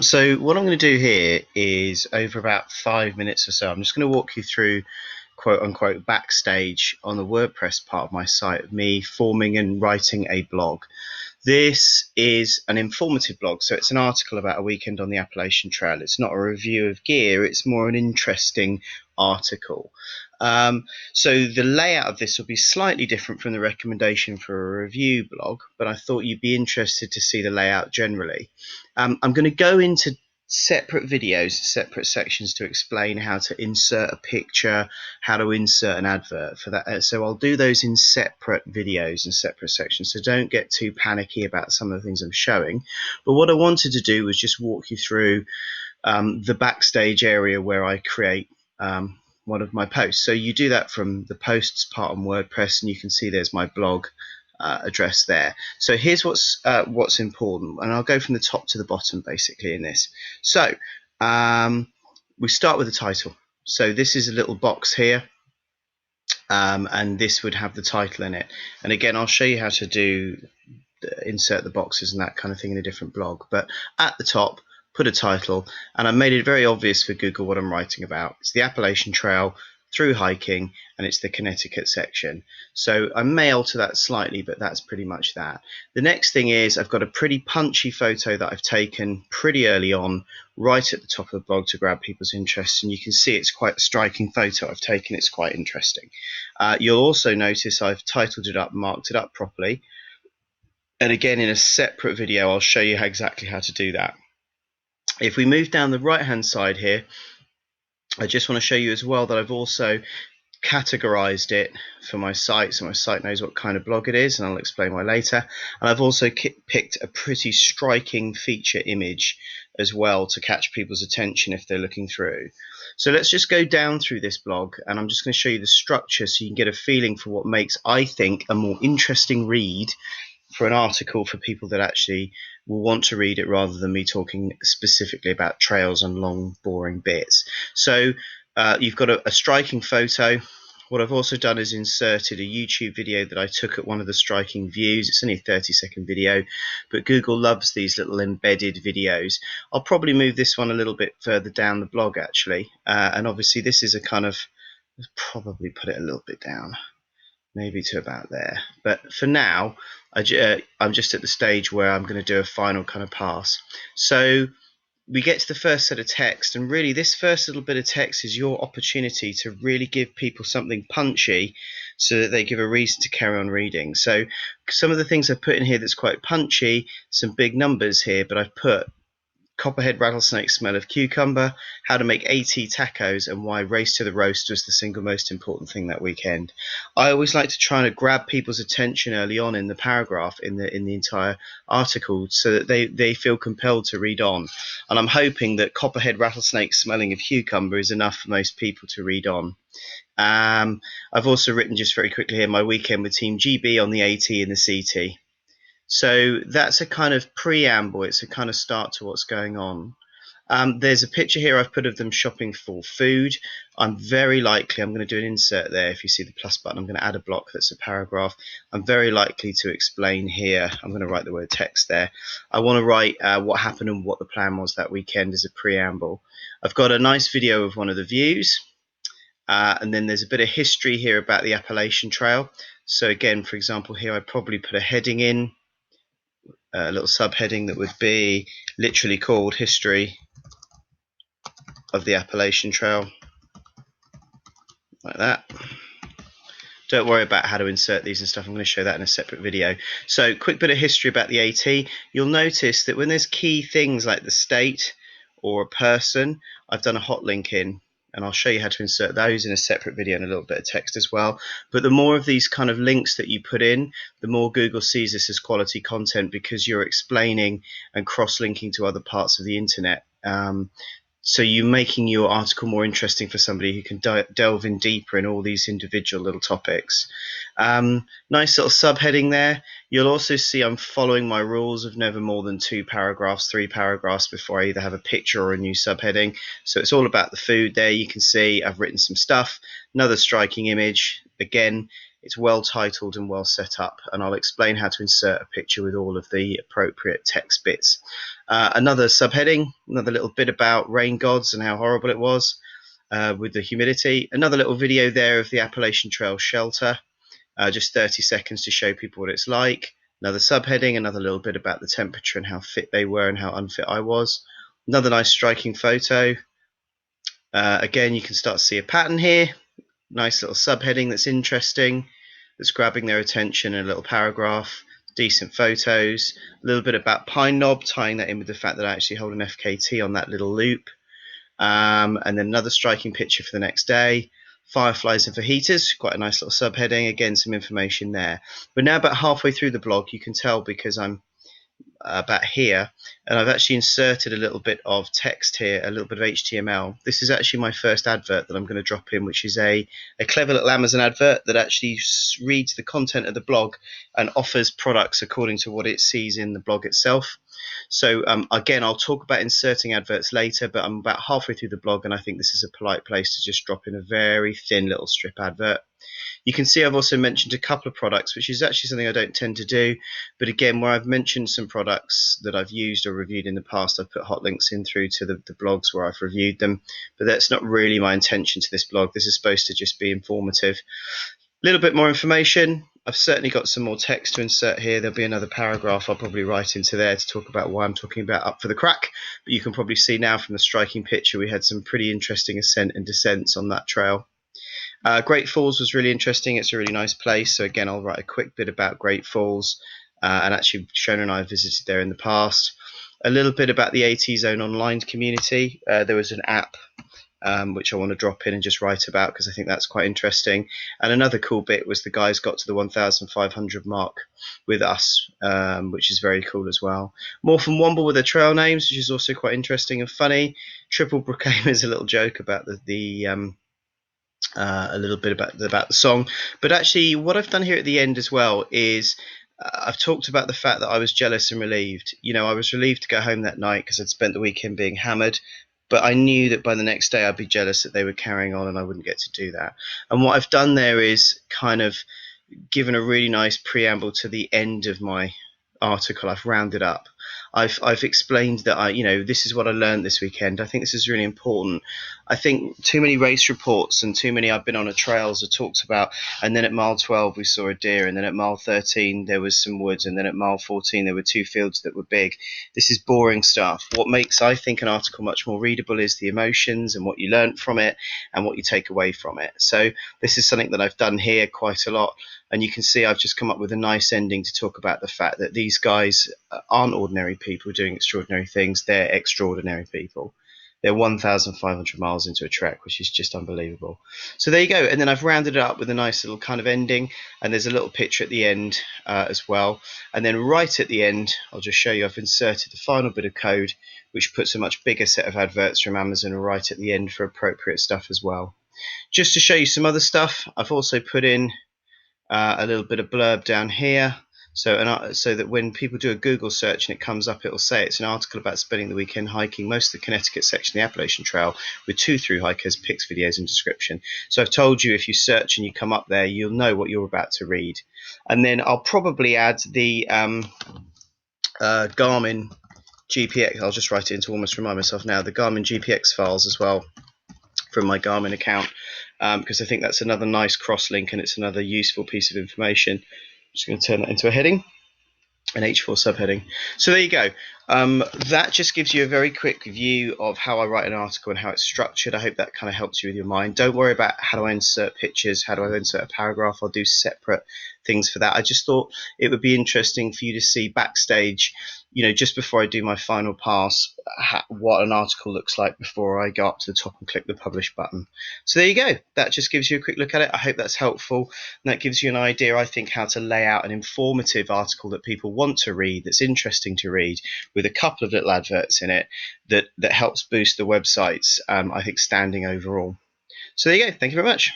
So what I'm going to do here is over about 5 minutes or so, I'm just going to walk you through quote unquote backstage on the WordPress part of my site of me forming and writing a blog. This is an informative blog, so it's an article about a weekend on the Appalachian Trail. It's not a review of gear, it's more an interesting article. So the layout of this will be slightly different from the recommendation for a review blog, but I thought you'd be interested to see the layout generally. I'm going to go into separate videos, separate sections to explain how to insert a picture, how to insert an advert for that. So I'll do those in separate videos and separate sections. So don't get too panicky about some of the things I'm showing. But what I wanted to do was just walk you through the backstage area where I create one of my posts. So you do that from the posts part on WordPress, and you can see there's my blog address there. So here's what's important, and I'll go from the top to the bottom basically in this. So we start with the title. So this is a little box here, and this would have the title in it. And again, I'll show you how to insert the boxes and that kind of thing in a different blog. But at the top, put a title, and I made it very obvious for Google what I'm writing about. It's the Appalachian Trail through hiking, and it's the Connecticut section. So I may alter that slightly, but that's pretty much that. The next thing is I've got a pretty punchy photo that I've taken pretty early on, right at the top of the blog to grab people's interest, and you can see it's quite a striking photo I've taken. It's quite interesting. You'll also notice I've titled it up, marked it up properly. And again, in a separate video, I'll show you exactly how to do that. If we move down the right-hand side here, I just want to show you as well that I've also categorized it for my site, so my site knows what kind of blog it is, and I'll explain why later. And I've also picked a pretty striking feature image as well to catch people's attention if they're looking through. So let's just go down through this blog, and I'm just going to show you the structure so you can get a feeling for what makes, I think, a more interesting read for an article for people that actually will want to read it rather than me talking specifically about trails and long, boring bits. So you've got a striking photo. What I've also done is inserted a YouTube video that I took at one of the striking views. It's only a 30-second video, but Google loves these little embedded videos. I'll probably move this one a little bit further down the blog, actually. And obviously this is a kind of, let's probably put it a little bit down, maybe to about there. But for now, I'm just at the stage where I'm going to do a final kind of pass. So we get to the first set of text, and really this first little bit of text is your opportunity to really give people something punchy so that they give a reason to carry on reading. So some of the things I've put in here that's quite punchy, some big numbers here, but I've put Copperhead rattlesnake smell of cucumber, how to make AT tacos, and why Race to the Roast was the single most important thing that weekend. I always like to try and grab people's attention early on in the paragraph, in the entire article, so that they feel compelled to read on. And I'm hoping that Copperhead rattlesnake smelling of cucumber is enough for most people to read on. I've also written just very quickly here my weekend with Team GB on the AT and the CT. So that's a kind of preamble. It's a kind of start to what's going on. There's a picture here I've put of them shopping for food. I'm going to do an insert there. If you see the plus button, I'm going to add a block that's a paragraph. I'm very likely to explain here. I'm going to write the word text there. I want to write what happened and what the plan was that weekend as a preamble. I've got a nice video of one of the views. And then there's a bit of history here about the Appalachian Trail. So again, for example, here I'd probably put a heading in, a little subheading that would be literally called History of the Appalachian Trail, like that. Don't worry about how to insert these and stuff. I'm going to show that in a separate video. So quick bit of history about the AT. You'll notice that when there's key things like the state or a person, I've done a hot link in, and I'll show you how to insert those in a separate video and a little bit of text as well. But the more of these kind of links that you put in, the more Google sees this as quality content, because you're explaining and cross-linking to other parts of the internet. So you're making your article more interesting for somebody who can delve in deeper in all these individual little topics. Nice little subheading there. You'll also see I'm following my rules of never more than 2 paragraphs, 3 paragraphs before I either have a picture or a new subheading. So it's all about the food there. You can see I've written some stuff. Another striking image. Again, It's well titled and well set up, and I'll explain how to insert a picture with all of the appropriate text bits. Another subheading, another little bit about rain gods and how horrible it was with the humidity. Another little video there of the Appalachian Trail shelter, just 30 seconds to show people what it's like. Another subheading, another little bit about the temperature and how fit they were and how unfit I was. Another nice striking photo. Again, you can start to see a pattern here. Nice little subheading that's interesting, that's grabbing their attention in a little paragraph. Decent photos. A little bit about Pine Knob, tying that in with the fact that I actually hold an FKT on that little loop. And then another striking picture for the next day. Fireflies and fajitas, quite a nice little subheading. Again, some information there. We're now about halfway through the blog. You can tell because I'm about here, and I've actually inserted a little bit of text here, a little bit of HTML. This is actually my first advert that I'm going to drop in, which is a clever little Amazon advert that actually reads the content of the blog and offers products according to what it sees in the blog itself. So again, I'll talk about inserting adverts later, but I'm about halfway through the blog, and I think this is a polite place to just drop in a very thin little strip advert. You can see I've also mentioned a couple of products, which is actually something I don't tend to do. But again, where I've mentioned some products that I've used or reviewed in the past, I've put hot links in through to the blogs where I've reviewed them. But that's not really my intention to this blog. This is supposed to just be informative. A little bit more information. I've certainly got some more text to insert here. There'll be another paragraph I'll probably write into there to talk about why I'm talking about Up for the Crack. But you can probably see now from the striking picture, we had some pretty interesting ascent and descents on that trail. Great Falls was really interesting. It's a really nice place. So again, I'll write a quick bit about Great Falls, and actually Shona and I have visited there in the past. A little bit about the AT Zone online community. There was an app which I want to drop in and just write about because I think that's quite interesting. And another cool bit was the guys got to the 1,500 mark with us, which is very cool as well. More from Womble with their trail names, which is also quite interesting and funny. Triple Brookhaven is a little joke about a little bit about the song, but actually what I've done here at the end as well is I've talked about the fact that I was jealous and relieved. You know, I was relieved to go home that night because I'd spent the weekend being hammered, but I knew that by the next day I'd be jealous that they were carrying on and I wouldn't get to do that. And what I've done there is kind of given a really nice preamble to the end of my article. I've rounded up. I've explained that this is what I learned this weekend. I think this is really important. I think too many race reports and too many I've been on a trails are talked about, and then at mile 12 we saw a deer, and then at mile 13 there was some woods, and then at mile 14 there were two fields that were big. This is boring stuff. What makes, I think, an article much more readable is the emotions and what you learned from it and what you take away from it. So this is something that I've done here quite a lot. And you can see I've just come up with a nice ending to talk about the fact that these guys aren't ordinary people doing extraordinary things. They're extraordinary people. They're 1,500 miles into a trek, which is just unbelievable. So there you go. And then I've rounded it up with a nice little kind of ending. And there's a little picture at the end as well. And then right at the end, I'll just show you I've inserted the final bit of code, which puts a much bigger set of adverts from Amazon right at the end for appropriate stuff as well. Just to show you some other stuff, I've also put in a little bit of blurb down here, so that when people do a Google search and it comes up, it'll say it's an article about spending the weekend hiking most of the Connecticut section of the Appalachian Trail with 2 through hikers, pics, videos, and description. So I've told you if you search and you come up there, you'll know what you're about to read. And then I'll probably add the Garmin GPX. I'll just write it in to almost remind myself now. The Garmin GPX files as well from my Garmin account, because I think that's another nice cross-link and it's another useful piece of information. I'm just going to turn that into a heading, an H4 subheading. So there you go. That just gives you a very quick view of how I write an article and how it's structured. I hope that kind of helps you with your mind. Don't worry about how do I insert pictures, how do I insert a paragraph. I'll do separate things for that. I just thought it would be interesting for you to see backstage, just before I do my final pass, what an article looks like before I go up to the top and click the publish button. So there you go. That just gives you a quick look at it. I hope that's helpful, and that gives you an idea, I think, how to lay out an informative article that people want to read, that's interesting to read, with a couple of little adverts in it that helps boost the website's, I think, standing overall. So there you go. Thank you very much.